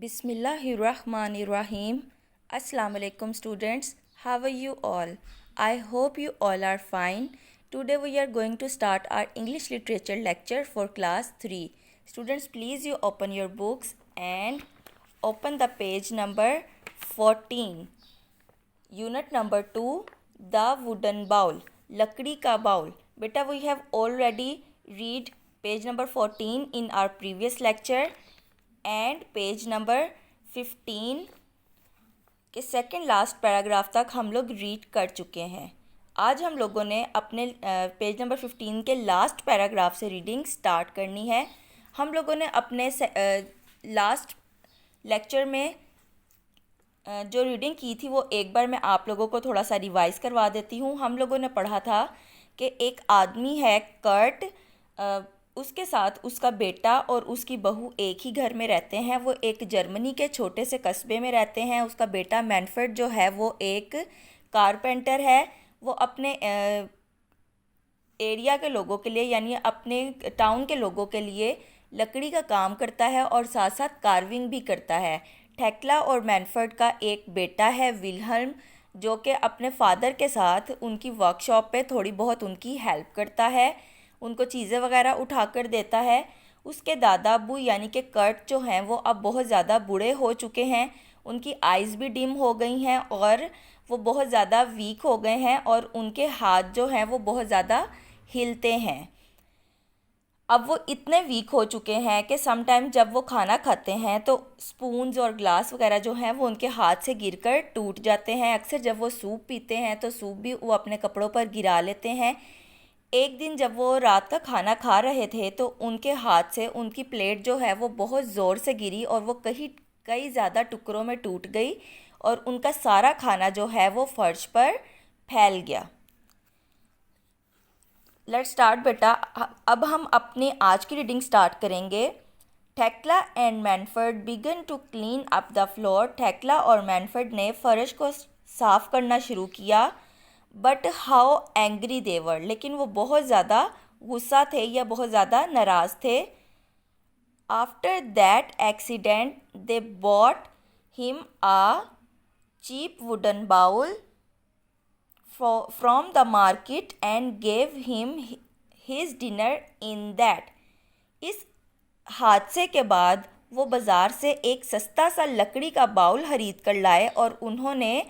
Bismillahirrahmanirrahim. Assalamu alaikum students. How are you all? I hope you all are fine. Today we are going to start our English literature lecture for class 3. Students, please you open your books and open the page number 14. Unit number 2, The Wooden Bowl. लकड़ी का bowl. Beta, we have already read page number 14 in our previous lecture and page number 15 के second last paragraph तक हम लोग read कर चुके हैं. आज हम लोगों ने अपने पेज नंबर 15 के लास्ट पैराग्राफ से रीडिंग स्टार्ट करनी है. हम लोगों ने अपने लास्ट लेक्चर में जो रीडिंग की थी वो एक बार मैं आप लोगों को थोड़ा सा रिवाइज करवा देती हूँ. हम लोगों ने पढ़ा था कि एक आदमी है कर्ट, उसके साथ उसका बेटा और उसकी बहू एक ही घर में रहते हैं. वो एक जर्मनी के छोटे से कस्बे में रहते हैं. उसका बेटा मैनफर्ड जो है वो एक कारपेंटर है. वो अपने एरिया के लोगों के लिए यानी अपने टाउन के लोगों के लिए लकड़ी का काम करता है और साथ साथ कार्विंग भी करता है. थेक्ला और मैनफर्ड का एक बेटा है विल्हल्म, जो कि अपने फादर के साथ उनकी वर्कशॉप पे थोड़ी बहुत उनकी हेल्प करता है, उनको चीज़ें वगैरह उठा कर देता है. उसके दादा अब्बू यानी कि कर्ट जो हैं वो अब बहुत ज़्यादा बूढ़े हो चुके हैं. उनकी आइज़ भी डिम हो गई हैं और वो बहुत ज़्यादा वीक हो गए हैं और उनके हाथ जो हैं वो बहुत ज़्यादा हिलते हैं. अब वो इतने वीक हो चुके हैं कि सम टाइम जब वो खाना खाते हैं तो स्पून्स और ग्लास वगैरह जो हैं वो उनके हाथ से गिरकर टूट जाते हैं. अक्सर जब वो सूप पीते हैं तो सूप भी वो अपने कपड़ों पर गिरा लेते हैं. एक दिन जब वो रात का खाना खा रहे थे तो उनके हाथ से उनकी प्लेट जो है वो बहुत ज़ोर से गिरी और वो कई ज़्यादा टुकड़ों में टूट गई और उनका सारा खाना जो है वो फर्श पर फैल गया. लेट्स स्टार्ट बेटा. अब हम अपनी आज की रीडिंग स्टार्ट करेंगे. Thekla and Manfred began to clean up the floor. Thekla और मैनफर्ड ने फर्श को साफ़ करना शुरू किया. बट हाउ एंग्री देवर, लेकिन वो बहुत ज़्यादा गुस्सा थे या बहुत ज़्यादा नाराज़ थे. After that accident they bought him a cheap wooden bowl from the market and gave him his dinner in that. इस हादसे के बाद वो बाज़ार से एक सस्ता सा लकड़ी का बाउल खरीद कर लाए और उन्होंने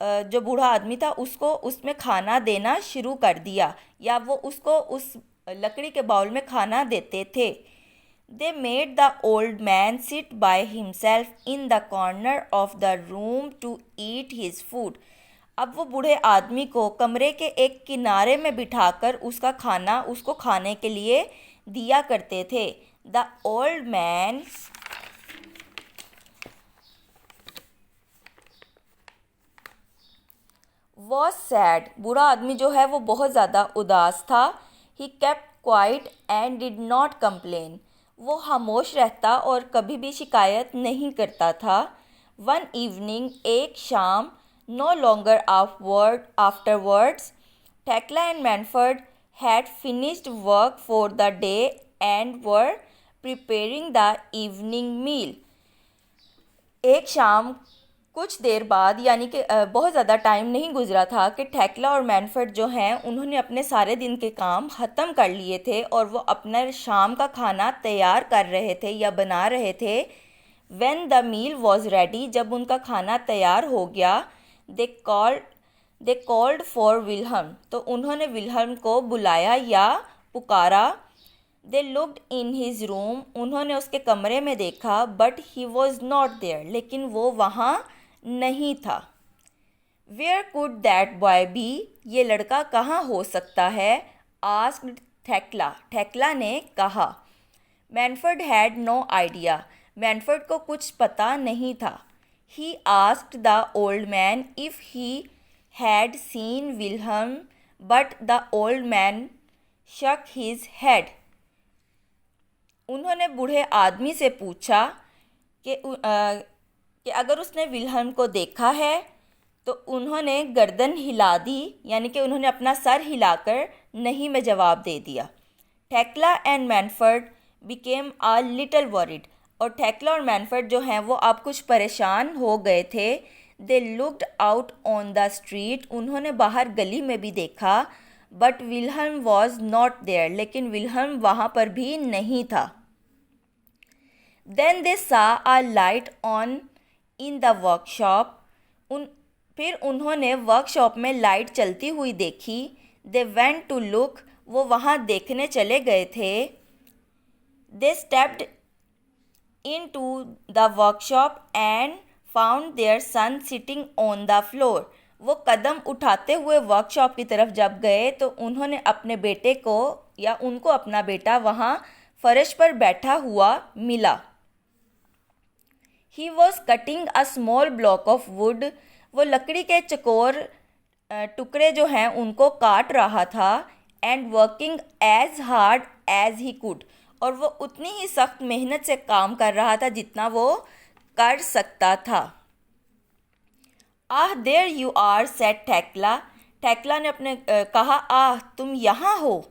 जो बूढ़ा आदमी था उसको उसमें खाना देना शुरू कर दिया या वो उसको उस लकड़ी के बाउल में खाना देते थे. They made the old man sit by himself in the corner of the room to eat his food. अब वो बूढ़े आदमी को कमरे के एक किनारे में बिठाकर उसका खाना उसको खाने के लिए दिया करते थे. The old man was sad. बूढ़ा आदमी जो है वो बहुत ज़्यादा उदास था. He kept quiet and did not complain. वो खामोश रहता और कभी भी शिकायत नहीं करता था. वन इवनिंग, एक शाम, no longer afterwards, Thekla and Manfred had finished work for the day and were preparing the evening meal. एक शाम कुछ देर बाद यानी कि बहुत ज़्यादा टाइम नहीं गुजरा था कि थेक्ला और मैनफर्ड जो हैं उन्होंने अपने सारे दिन के काम ख़त्म कर लिए थे और वो अपना शाम का खाना तैयार कर रहे थे या बना रहे थे. When the meal was ready, जब उनका खाना तैयार हो गया, दे कॉल्ड फॉर विल्हल्म, तो उन्होंने विल्हल्म को बुलाया या पुकारा. They looked in his room, उन्होंने उसके कमरे में देखा. But he was not there, लेकिन वो वहाँ नहीं था. Where could that boy be, ये लड़का कहाँ हो सकता है. आस्क्ड थेक्ला, थेक्ला ने कहा. Manfred had no idea, Manfred को कुछ पता नहीं था. He asked the old man if he had seen Wilhelm, but the old man shook his head. उन्होंने बूढ़े आदमी से पूछा कि अगर उसने विल्हल्म को देखा है, तो उन्होंने गर्दन हिला दी यानी कि उन्होंने अपना सर हिलाकर नहीं में जवाब दे दिया. Thekla and Manfred became a little worried. और थेक्ला और मैनफर्ड जो हैं वो अब कुछ परेशान हो गए थे। They looked out on the street, उन्होंने बाहर गली में भी देखा। But Wilhelm was not there, लेकिन विल्हम वहाँ पर भी नहीं था। Then they saw a light on in the workshop, फिर उन्होंने वर्कशॉप में लाइट चलती हुई देखी। दे वेंट टू लुक, वो वहाँ देखने चले गए थे। They stepped into the workshop and found there son sitting on the floor, वो कदम उठाते हुए वर्कशॉप की तरफ जब गए तो उन्होंने अपने बेटे को या उनको अपना बेटा वहाँ फर्श पर बैठा हुआ मिला। He was cutting a small block of would, वो लकड़ी के चकोर टुकड़े जो हैं उनको काट रहा था। And working as hard as he could, और वो उतनी ही सख्त मेहनत से काम कर रहा था जितना वो कर सकता था। Ah there you are said Thekla, Thekla ने अपने कहा, आह तुम यहाँ हो।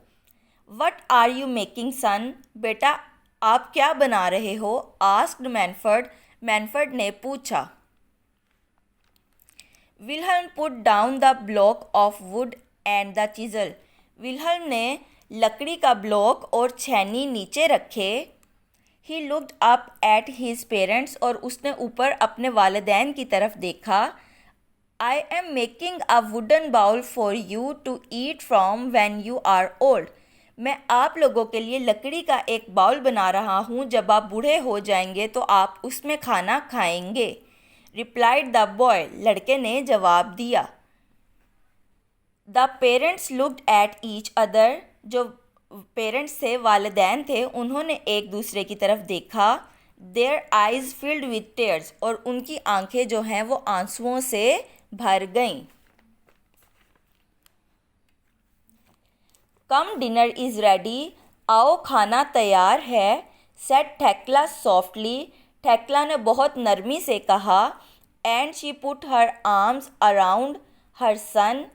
What are you making son, बेटा आप क्या बना रहे हो? आस्क्ड मैनफर्ड, मैनफर्ड ने पूछा। Wilhelm put down the block of wood and the chisel, Wilhelm ने लकड़ी का ब्लॉक और छेनी नीचे रखे। He looked up at his parents, और उसने ऊपर अपने वालिदैन की तरफ देखा। I am making a wooden bowl for you to eat from when you are old, मैं आप लोगों के लिए लकड़ी का एक बाउल बना रहा हूँ, जब आप बूढ़े हो जाएंगे तो आप उसमें खाना खाएंगे। रिप्लाइड द बॉय, लड़के ने जवाब दिया। The parents looked at each other, जो पेरेंट्स थे वालिदैन थे उन्होंने एक दूसरे की तरफ देखा। Their eyes filled with tears, और उनकी आंखें जो हैं वो आंसुओं से भर गईं। कम डिनर इज़ रेडी, आओ खाना तैयार है। सेड थेक्ला सॉफ्टली, थेक्ला ने बहुत नरमी से कहा। And she put her arms around her son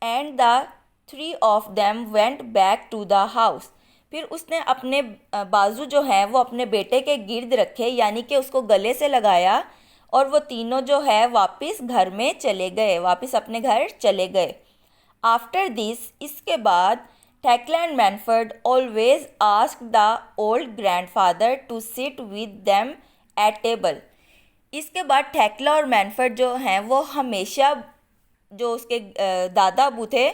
and the three of them went back to the house, फिर उसने अपने बाजू जो हैं वो अपने बेटे के गिर्द रखे, यानी कि उसको गले से लगाया, और वो तीनों जो है वापस घर में चले गए, वापस अपने घर चले गए। आफ्टर दिस, इसके बाद Thekla and Manfred always asked the old grandfather to sit with them at table, इसके बाद थेक्ला और मैनफर्ड जो हैं वो हमेशा जो उसके दादा अबू थे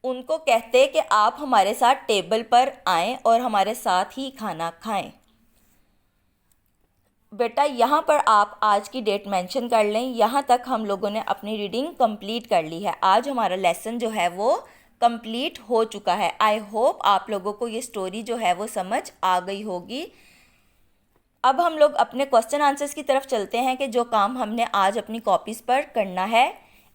उनको कहते कि आप हमारे साथ टेबल पर आएं और हमारे साथ ही खाना खाएं। बेटा यहाँ पर आप आज की डेट मेंशन कर लें। यहाँ तक हम लोगों ने अपनी रीडिंग कंप्लीट कर ली है। आज हमारा लेसन जो है वो कंप्लीट हो चुका है। आई होप आप लोगों को ये स्टोरी जो है वो समझ आ गई होगी। अब हम लोग अपने क्वेश्चन आंसर्स की तरफ चलते हैं कि जो काम हमने आज अपनी कॉपीज़ पर करना है।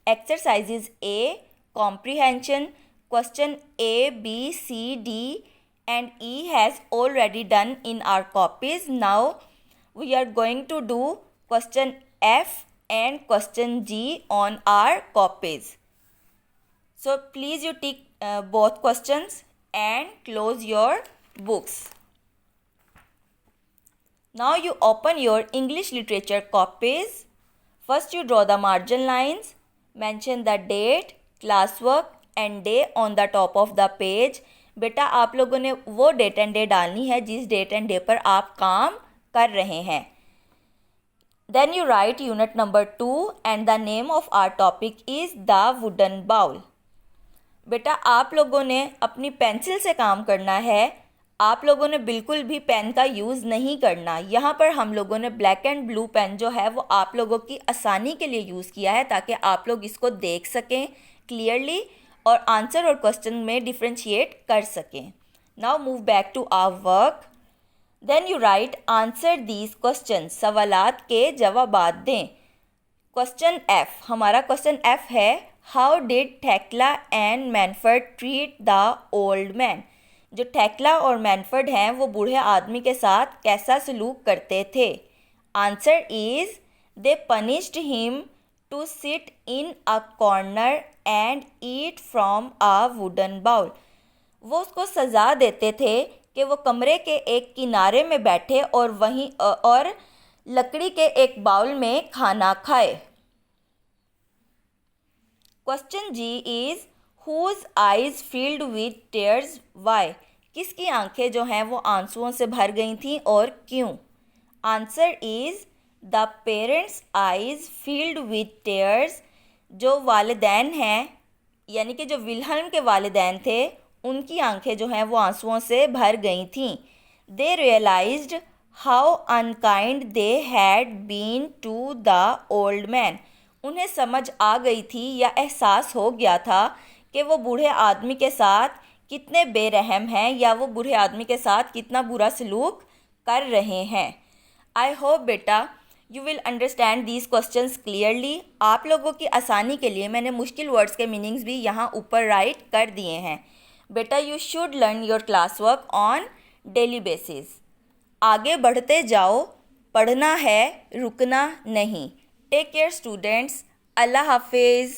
Exercises A comprehension, question A, B, C, D and E has already done in our copies. Now we are going to do question F and question G on our copies. So please you tick both questions and close your books. Now you open your English literature copies. First you draw the margin lines, mention the date, classwork and day on the top of the page. बेटा आप लोगों ने वो date and day डालनी है जिस date and day पर आप काम कर रहे हैं। Then you write unit number 2 and the name of our topic is the wooden bowl. बेटा आप लोगों ने अपनी पेंसिल से काम करना है। आप लोगों ने बिल्कुल भी पेन का यूज़ नहीं करना। यहाँ पर हम लोगों ने ब्लैक एंड ब्लू पेन जो है वो आप लोगों की आसानी के लिए यूज़ किया है ताकि आप लोग इसको देख सकें क्लियरली और आंसर और क्वेश्चन में डिफ्रेंशिएट कर सकें। Now move back to our work. Then you write answer these question, सवालात के जवाबात दें। क्वेश्चन एफ, हमारा क्वेश्चन एफ है how did Thekla and Manfred treat the old man. जो थेक्ला और मैनफर्ड हैं वो बूढ़े आदमी के साथ कैसा सलूक करते थे। Answer is they punished him to sit in a corner and eat from a wooden bowl. वो उसको सज़ा देते थे कि वो कमरे के एक किनारे में बैठे और लकड़ी के एक बाउल में खाना खाए। Question G is whose eyes filled with tears why? किसकी आंखें जो हैं वो आंसुओं से भर गई थीं और क्यों? Answer is the parents eyes filled with tears. जो वालिदैन हैं यानी कि जो विल्हल्म के वालिदैन थे उनकी आंखें जो हैं वो आंसुओं से भर गई थीं। They realised how unkind they had been to the old man. उन्हें समझ आ गई थी या एहसास हो गया था कि वो बूढ़े आदमी के साथ कितने बेरहम हैं या वो बूढ़े आदमी के साथ कितना बुरा सलूक कर रहे हैं। आई होप बेटा you will understand these questions clearly. आप लोगों की आसानी के लिए मैंने मुश्किल वर्ड्स के मीनिंग्स भी यहाँ ऊपर राइट कर दिए हैं। बेटा you should learn your class work on daily basis. आगे बढ़ते जाओ, पढ़ना है, रुकना नहीं। Take care students. अल्लाह हाफिज़।